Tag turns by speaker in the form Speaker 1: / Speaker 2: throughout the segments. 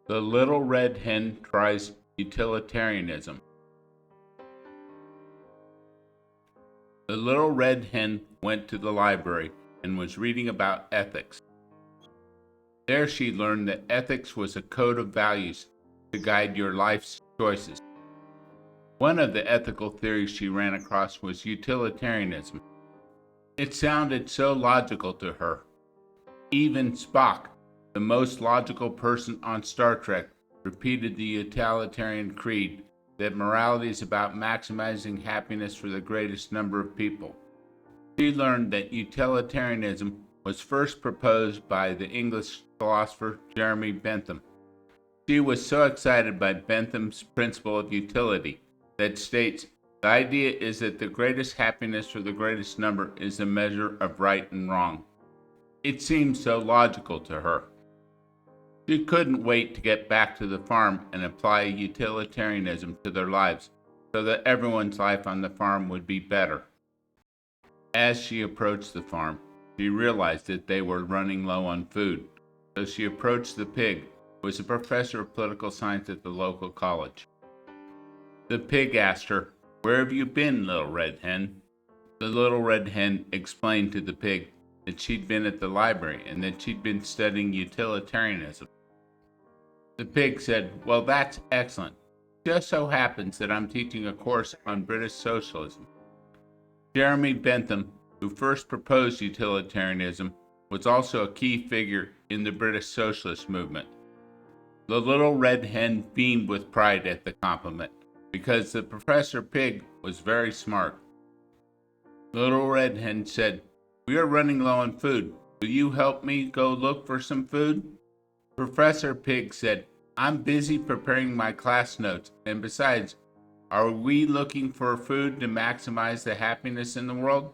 Speaker 1: The Little Red Hen tries utilitarianism. The Little Red Hen went to the library and was reading about ethics. There she learned that ethics was a code of values to guide your life's choices. One of the ethical theories she ran across was utilitarianism. It sounded so logical to her. Even Spock, the most logical person on Star Trek, repeated the utilitarian creed that morality is about maximizing happiness for the greatest number of people. She learned that utilitarianism was first proposed by the English philosopher Jeremy Bentham. She was so excited by Bentham's principle of utility that states, the idea is that the greatest happiness for the greatest number is a measure of right and wrong. It seemed so logical to her. She couldn't wait to get back to the farm and apply utilitarianism to their lives so that everyone's life on the farm would be better. As she approached the farm, she realized that they were running low on food, so she approached the pig, who was a professor of political science at the local college. The pig asked her, "Where have you been, Little Red Hen?" The Little Red Hen explained to the pig that she'd been at the library and that she'd been studying utilitarianism. The pig said, "Well, that's excellent. It just so happens that I'm teaching a course on British socialism." Jeremy Bentham, who first proposed utilitarianism, was also a key figure in the British socialist movement. The Little Red Hen beamed with pride at the compliment, because the Professor Pig was very smart. Little Red Hen said, "We are running low on food. Will you help me go look for some food?" Professor Pig said, "I'm busy preparing my class notes, and besides, are we looking for food to maximize the happiness in the world?"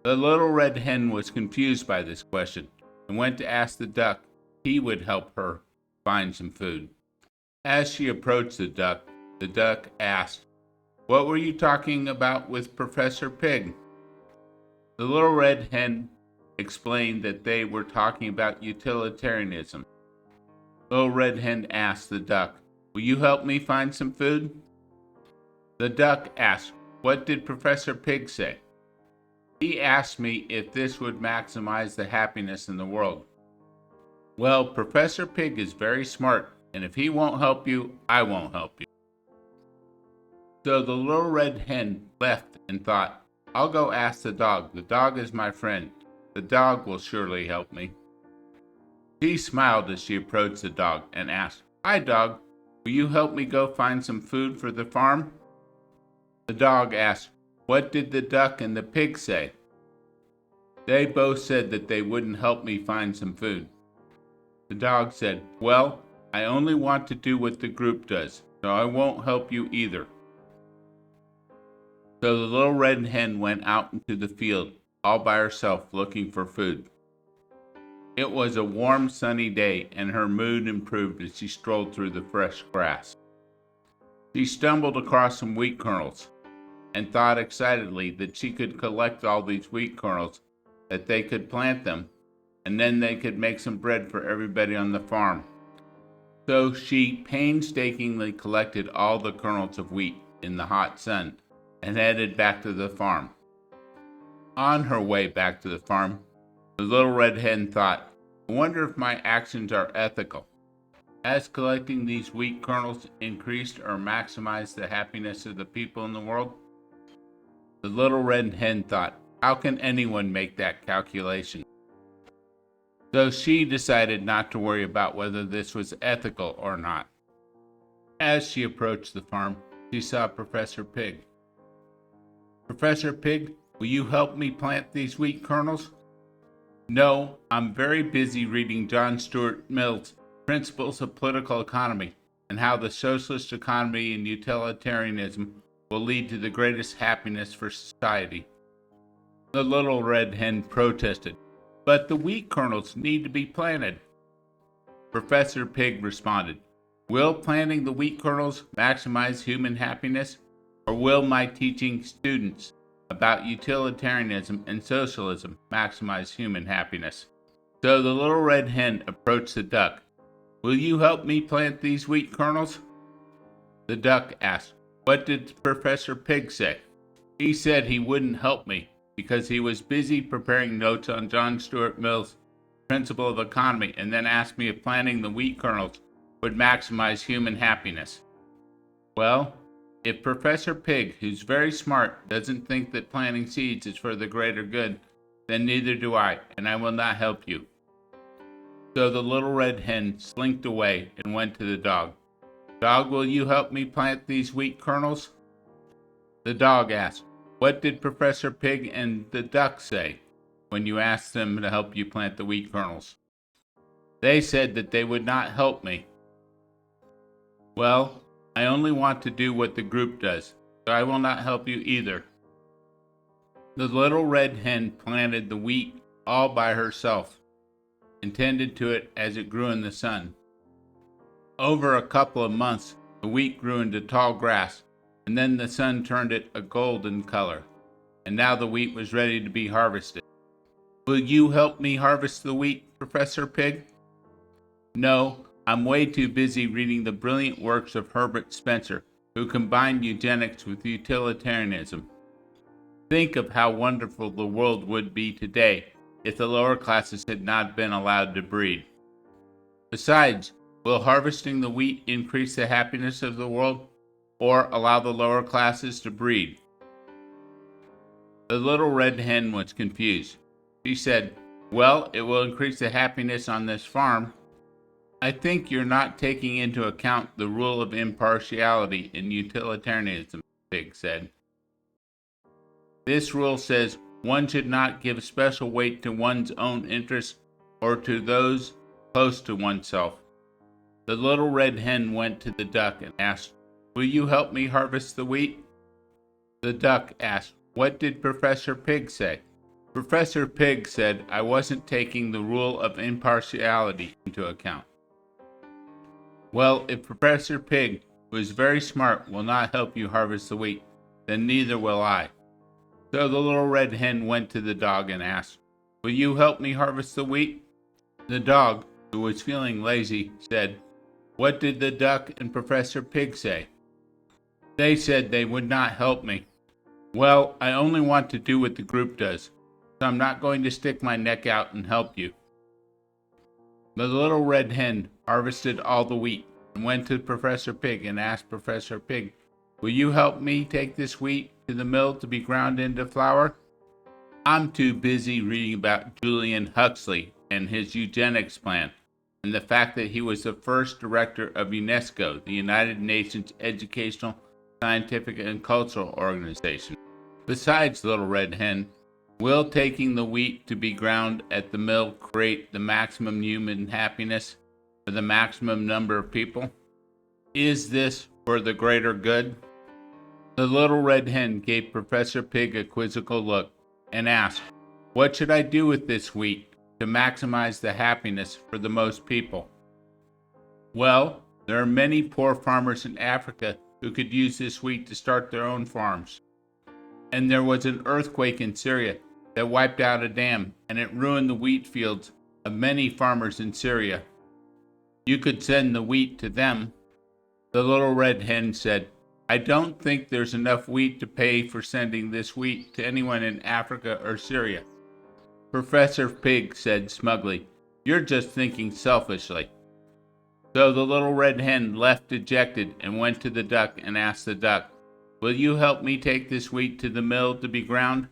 Speaker 1: The Little Red Hen was confused by this question and went to ask the duck if he would help her find some food. As she approached the duck asked, "What were you talking about with Professor Pig?" The Little Red Hen explained that they were talking about utilitarianism. Little Red Hen asked the duck, "Will you help me find some food?" The duck asked, "What did Professor Pig say?" "He asked me if this would maximize the happiness in the world." "Well, Professor Pig is very smart, and if he won't help you, I won't help you." So the Little Red Hen left and thought, "I'll go ask the dog. The dog is my friend. The dog will surely help me." She smiled as she approached the dog and asked, "Hi, dog. Will you help me go find some food for the farm?" The dog asked, "What did the duck and the pig say?" "They both said that they wouldn't help me find some food." The dog said, "Well, I only want to do what the group does, so I won't help you either." So the Little Red Hen went out into the field all by herself looking for food. It was a warm, sunny day, and her mood improved as she strolled through the fresh grass. She stumbled across some wheat kernels and thought excitedly that she could collect all these wheat kernels, that they could plant them, and then they could make some bread for everybody on the farm. So she painstakingly collected all the kernels of wheat in the hot sun and headed back to the farm. On her way back to the farm, the Little Red Hen thought, "I wonder if my actions are ethical. Has collecting these wheat kernels increased or maximized the happiness of the people in the world?" The Little Red Hen thought, "How can anyone make that calculation?" So she decided not to worry about whether this was ethical or not. As she approached the farm, she saw Professor Pig. "Professor Pig, will you help me plant these wheat kernels?" "No, I'm very busy reading John Stuart Mill's Principles of Political Economy and how the socialist economy and utilitarianism will lead to the greatest happiness for society." The Little Red Hen protested, "But the wheat kernels need to be planted." Professor Pig responded, "Will planting the wheat kernels maximize human happiness, or will my teaching students about utilitarianism and socialism maximize human happiness?" So the Little Red Hen approached the duck. Will you help me plant these wheat kernels? The duck asked, What did Professor Pig say? He said he wouldn't help me because he was busy preparing notes on John Stuart Mill's principle of economy, and then asked me if planting the wheat kernels would maximize human happiness. Well, if Professor Pig, who's very smart, doesn't think that planting seeds is for the greater good, then neither do I, and I will not help you. So the little red hen slinked away and went to the dog. Dog, will you help me plant these wheat kernels? The dog asked, What did Professor Pig and the duck say when you asked them to help you plant the wheat kernels? They said that they would not help me. Well, I only want to do what the group does, so I will not help you either. The little red hen planted the wheat all by herself and tended to it as it grew in the sun. Over a couple of months, the wheat grew into tall grass, and then the sun turned it a golden color, and now the wheat was ready to be harvested. Will you help me harvest the wheat, Professor Pig? No, I'm way too busy reading the brilliant works of Herbert Spencer, who combined eugenics with utilitarianism. Think of how wonderful the world would be today if the lower classes had not been allowed to breed. Besides, will harvesting the wheat increase the happiness of the world, or allow the lower classes to breed? The little red hen was confused. She said, Well, it will increase the happiness on this farm. I think you're not taking into account the rule of impartiality in utilitarianism, Pig said. This rule says one should not give special weight to one's own interests or to those close to oneself. The little red hen went to the duck and asked, Will you help me harvest the wheat? The duck asked, What did Professor Pig say? Professor Pig said I wasn't taking the rule of impartiality into account. Well, if Professor Pig, who is very smart, will not help you harvest the wheat, then neither will I. So the little red hen went to the dog and asked, Will you help me harvest the wheat? The dog, who was feeling lazy, said, What did the duck and Professor Pig say? They said they would not help me. Well, I only want to do what the group does, so I'm not going to stick my neck out and help you. The little red hen harvested all the wheat and went to Professor Pig and asked Professor Pig, Will you help me take this wheat to the mill to be ground into flour? I'm too busy reading about Julian Huxley and his eugenics plan, and the fact that he was the first director of UNESCO, the United Nations Educational, Scientific, and Cultural Organization. Besides, little red hen, will taking the wheat to be ground at the mill create the maximum human happiness for the maximum number of people? Is this for the greater good? The little red hen gave Professor Pig a quizzical look and asked, What should I do with this wheat to maximize the happiness for the most people? Well, there are many poor farmers in Africa who could use this wheat to start their own farms. And there was an earthquake in Syria that wiped out a dam, and it ruined the wheat fields of many farmers in Syria. You could send the wheat to them. The little red hen said, I don't think there's enough wheat to pay for sending this wheat to anyone in Africa or Syria. Professor Pig said smugly, You're just thinking selfishly. So the little red hen left dejected and went to the duck and asked the duck, Will you help me take this wheat to the mill to be ground?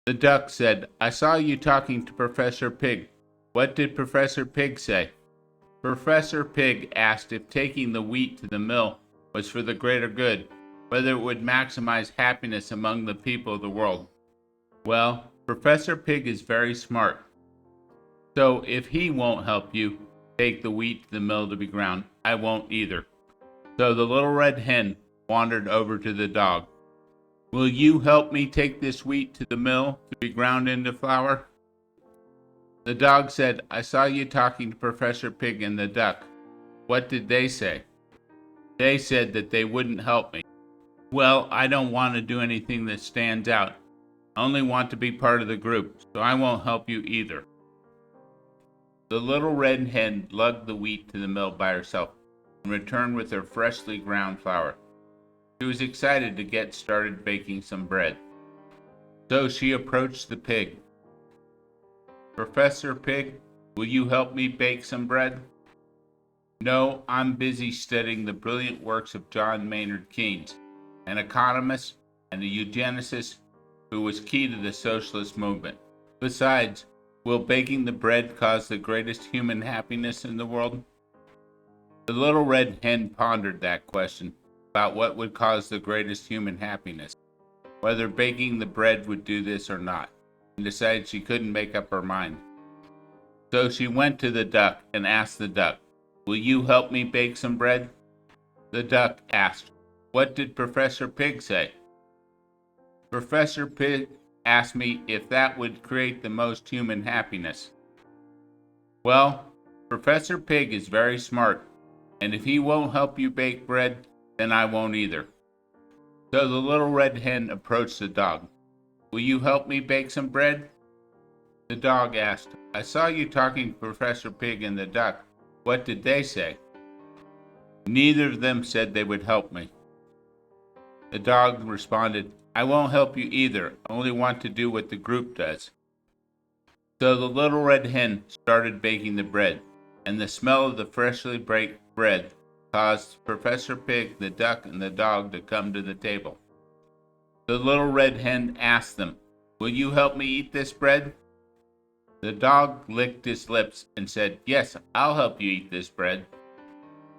Speaker 1: The duck said, I saw you talking to Professor Pig. What did Professor Pig say? Professor Pig asked if taking the wheat to the mill was for the greater good, whether it would maximize happiness among the people of the world. Well, Professor Pig is very smart. So if he won't help you take the wheat to the mill to be ground, I won't either. So the little red hen wandered over to the dog. Will you help me take this wheat to the mill to be ground into flour? The dog said, I saw you talking to Professor Pig and the duck. What did they say? They said that they wouldn't help me. Well, I don't want to do anything that stands out. I only want to be part of the group, so I won't help you either. The little red hen lugged the wheat to the mill by herself and returned with her freshly ground flour. She was excited to get started baking some bread. So she approached the pig. "Professor Pig, will you help me bake some bread?" "No, I'm busy studying the brilliant works of John Maynard Keynes, an economist and a eugenicist who was key to the socialist movement. Besides, will baking the bread cause the greatest human happiness in the world?" The little red hen pondered that question about what would cause the greatest human happiness, whether baking the bread would do this or not, and decided she couldn't make up her mind. So she went to the duck and asked the duck, "Will you help me bake some bread?" The duck asked, "What did Professor Pig say?" "Professor Pig asked me if that would create the most human happiness." "Well, Professor Pig is very smart, and if he won't help you bake bread, then I won't either." So the little red hen approached the dog. "Will you help me bake some bread?" The dog asked, "I saw you talking to Professor Pig and the duck. What did they say?" "Neither of them said they would help me." The dog responded, "I won't help you either. I only want to do what the group does." So the little red hen started baking the bread, and the smell of the freshly baked bread caused Professor Pig, the duck, and the dog to come to the table. The little red hen asked them, "Will you help me eat this bread?" The dog licked his lips and said, "Yes, I'll help you eat this bread."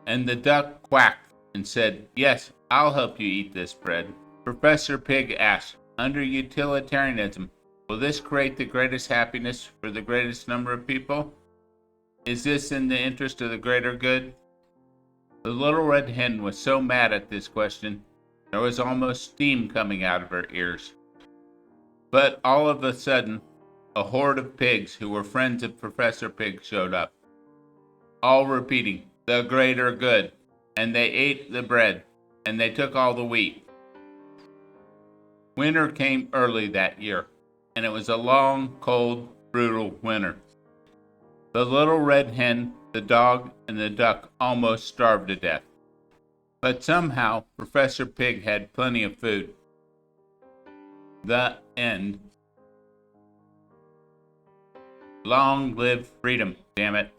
Speaker 1: And the duck quacked and said, "Yes, I'll help you eat this bread." Professor Pig asked, "Under utilitarianism, will this create the greatest happiness for the greatest number of people? Is this in the interest of the greater good?" The little red hen was so mad at this question, there was almost steam coming out of her ears. But all of a sudden, a horde of pigs who were friends of Professor Pig showed up, all repeating, "The greater good," and they ate the bread, and they took all the wheat. Winter came early that year, and it was a long, cold, brutal winter. The little red hen, the dog, and the duck almost starved to death. But somehow, Professor Pig had plenty of food. The end. Long live freedom, damn it.